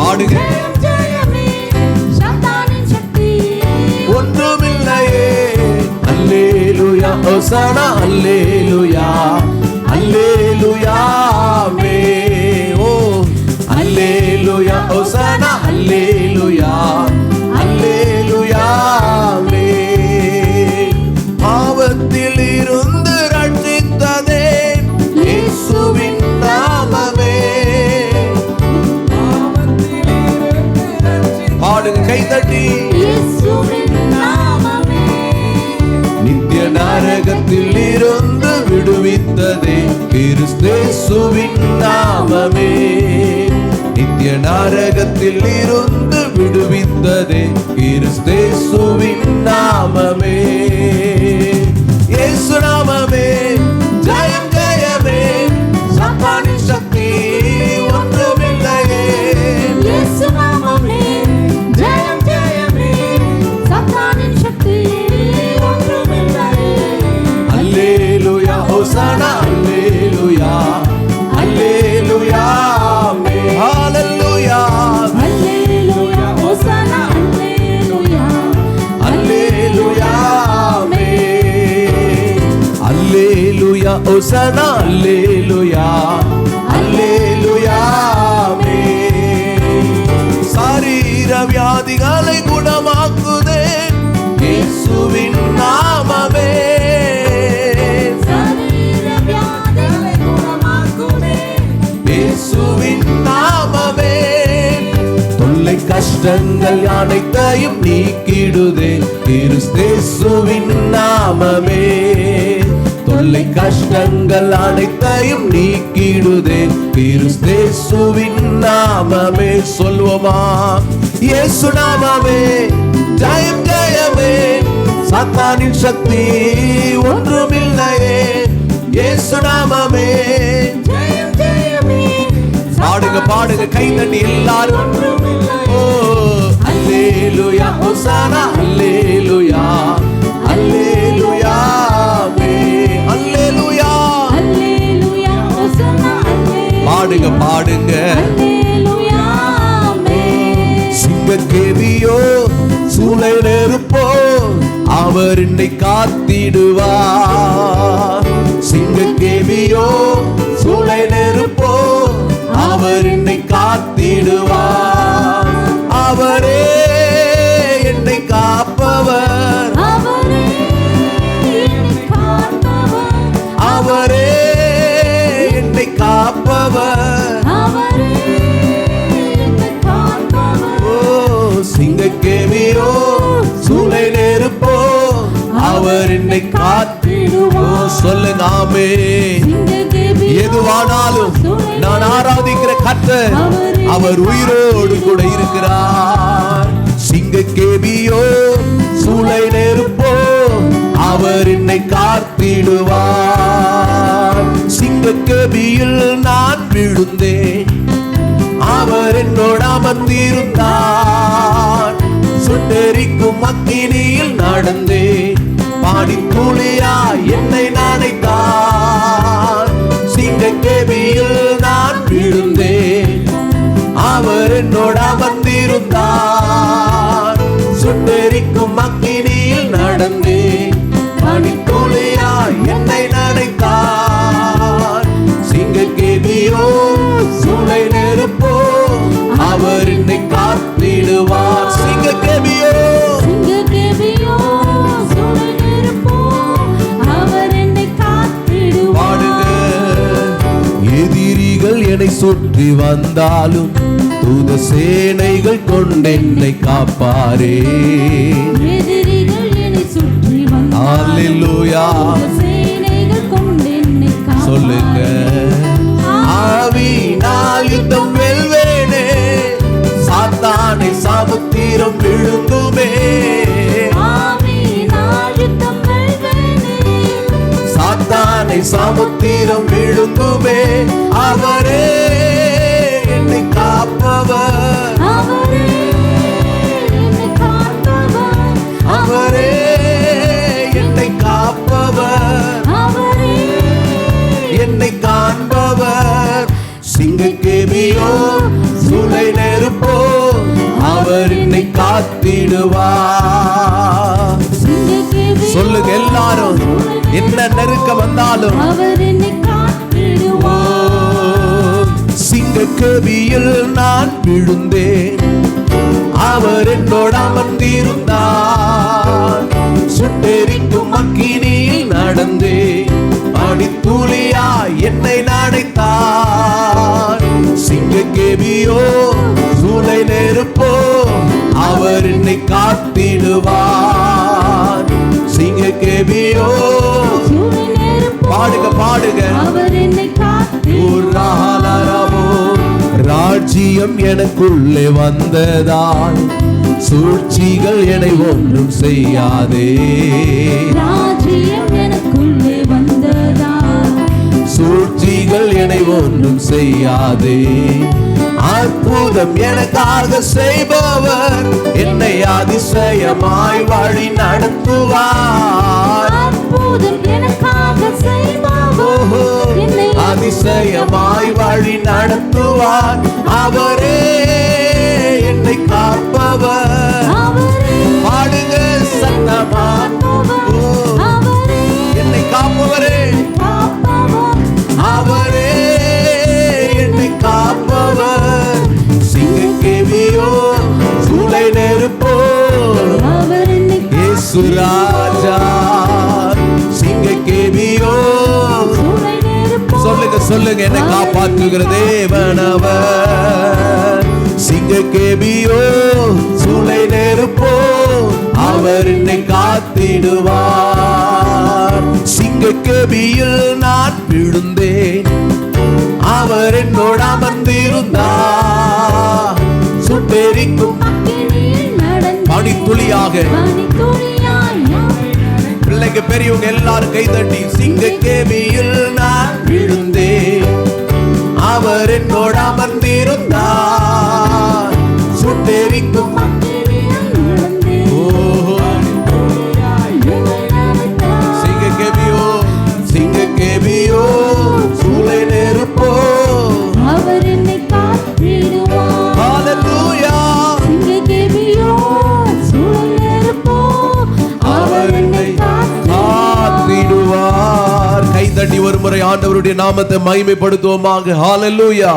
பாடுங்க. ஒன்றுமில்லையே. அல்லேலூயா ஹோசானா அல்லேலூயா அல்லேலூயா மே. ஓ அல்லேலூயா ஹோசானா அல்லேலூயா அல்லேலூயா மே. பாவத்தில் இருந்து ரட்சித்ததே இயேசுவின் நாமமே. பாடுங்க கைதட்டி. நித்திய நரகத்தில் இருந்து விடுவித்ததே கிறிஸ்தேசுவின் நாமமே. நித்திய நரகத்தில் இருந்து விடுவித்ததே கிறிஸ்தேசுவின் நாமமே. இயேசு நாமமே ஜெயம் ஜெயமே. சாத்தானின் சக்தி ஒன்றுமில்லையே. இயேசு நாமமே ஜெயம் ஜெயமே. சாத்தானின் சக்தி ஒன்றுமில்லையே. அல்லேலூயா ஹோசானா அல்லேலூயா அல்லேலூயா மே. ஹalleluya அல்லேலூயா ஹோசானா அல்லேலூயா அல்லேலூயா மே. அல்லேலூயா ஹோசானா அல்லேலூயா அல்லேலூயா மே. சரீர வியாதிகளை குணமாக்குதே இயேசுவின் நாமமே. சரீர வியாதிகளை குணமாக்குதே இயேசுவின் நாமமே. தொல்லை கஷ்டங்கள் அனைத்தையும் நீக்கிடுதே கிறிஸ்தேசுவின் நாமமே. தொல்லை கஷ்டங்கள் அனைத்தையும் நீக்கிடுதே கிறிஸ்தேசுவின் நாமமே. சொல்வோமா? இயேசு நாமமே ஜெயம் ஜெயமே. சாத்தானின் சக்தி ஒன்றுமில்லையே. இயேசு நாமமே ஜெயம் ஜெயமே. பாடுங்க பாடுங்க கைதட்டி எல்லாரும். ஓ அல்லேலூயா ஹோசானா அல்லேலூயா அல்லேலூயா மே. அல்லேலூயா அல்லேலூயா ஹோசானா அல்லேலூயா பாடுங்க பாடுங்க. அல்லேலூயா மே. சிங்கக்கேவியோ சூளை நெருப்போ அவர் என்னை காத்திடுவார். சிங்கக்கேவியோ சூளை நெருப்போ அவர் என்னை காத்திடுவார். அவரே என்னை காப்பவர். அவரே என்னை காப்பவர். அவரே என்னை காப்பவர். அவரே என்னை காப்பவர். ஓ சிங்கக்கேவியோ சூளை நெருப்போ அவர் என்னை காத்திடுவார். சொல்லுங்க ஆமே. எதுவானாலும் நான் ஆராதிக்கிற கர்த்தர் அவர் உயிரோடு கூட இருக்கிறார். சிங்கக்கேவியோ சூளை நெருப்போ அவர் என்னை காத்திடுவார். சிங்கக்கேவியில் நான் விழுந்தேன் அவர் என்னோடு அமர்ந்திருந்தார். சுட்டெரிக்கும் அக்கினியில் நடந்தேன் பாடி கூலியா என்னை நினைத்தார். சிங்கக்கேவியில் நான் விழுந்தேன் அவர் என்னோடு அமர்ந்திருந்தார். சுட்டெரிக்கும் அக்கினியில் நடந்தேன் பாடி கூலியா என்னை நினைத்தார். சிங்கக்கேவியோ சூளை நெருப்போ அவர் என்னை காத்திடுவார். சிங்கக்கேவியோ சிங்கக்கேவியோ சூளை நெருப்போ அவர் என்னை காத்திடுவார். பாடுங்க. எதிரிகள் என்னை சுற்றி வந்தாலும் தூத சேனைகள் கொண்டென்னை காப்பாரே. எதிரிகள் என்னை சுற்றி வந்தாலும் அல்லேலூயா சேனைகள் கொண்டென்னை காப்பார். சொல்லுங்க. ஆவியினால் யுத்தம் வெல்வேனே. சாத்தானை சமுத்திரம் விழுங்குமே. ஆவியினால் யுத்தம் வெல்வேனே. சாத்தானை சமுத்திரம் விழுங்குமே. அவரே என்னை காப்பவர். அவரே என்னை காப்பவர். அவரே என்னை காப்பவர். அவரே என்னை காண்பவர். சிங்கக்கேவியோ காத்திடுவார். சிங்கக்கேவி சொல்லுங்க எல்லாரும், என்ன நெருக்கம் வந்தாலும் அவர் என்னை காத்திடுவார். சிங்கக்கேவியில் நான் விழுந்தேன், அவர் என்னோட அமர்ந்திருந்தார். சுட்டெரிக்கும் அக்கினியில் நடந்தேன், அடித்துளியா என்னை நனைத்தார். சிங்கக்கேவியோ சூளை நெருப்போ அவர் என்னை காத்திடுவார். சிங்கக்கேவியோ சூளை நெருப்போ பாடுக பாடுக அவர் என்னை உர்ராலரவோ. ராஜ்யம் எனக்குள்ளே வந்ததால் சூழ்ச்சிகள் என்னை ஒன்றும் செய்யாதே. ராஜ்யம் எனக்குள்ளே வந்ததா சூழ்ச்சிகள் என்னை ஒன்றும் செய்யாதே. அற்புதம் எனக்காக செய்பவர் என்னை அதிசயமாய் வழி நடத்துவார். அற்புதம் எனக்காக செய்பவர் என்னை அதிசயமாய் வழி நடத்துவார். அவரே என்னை காப்பவர். அவரே பாடுங்க சத்தமா, அவரே என்னை காப்பவரே, காப்பவர். அவரே என்னை காப்பவர். சிங்கக்கேவியோ சூளை நெருப்போ அவர் என்னை இயேசு ராஜா. சிங்கக்கேவியோ சூளை நெருப்போ சொல்லுங்க சொல்லுங்க, என்னை காப்பாற்றுகிற தேவனவர். சிங்கக்கேவியோ சூளை நெருப்போ அவர் என்னை காத்திடுவார். சிங்கக்கேவியில் நான் விழுந்தேன், அவர் என்னோட அமர்ந்திருந்தார். சுட்டெரிக்கும் அக்கினியில் நடந்து பனித்துளியாக பனித்துளியாய் பிள்ளைங்க பெரியவங்க எல்லாரும் கைதட்டி, சிங்கக்கேவியில் நான் விழுந்தேன், அவர் என்னோட அமர்ந்திருந்தார். சுட்டெரிக்கும் அக்கினியில் நடந்து ஓஹோ. என்னை நடந்தார். சிங்கக்கேவியோ சிங்கக்கேவியோ சூளை நெருப்போ அவர் என்னை காத்திடுவார். ஹalleluya. சிங்கக்கேவியோ சூளை நெருப்போ அவர் என்னை காத்திடுவார். கைதட்டி ஒரு முறை ஆண்டவருடைய நாமத்தை மகிமைப்படுத்துவோமாக. ஹalleluya.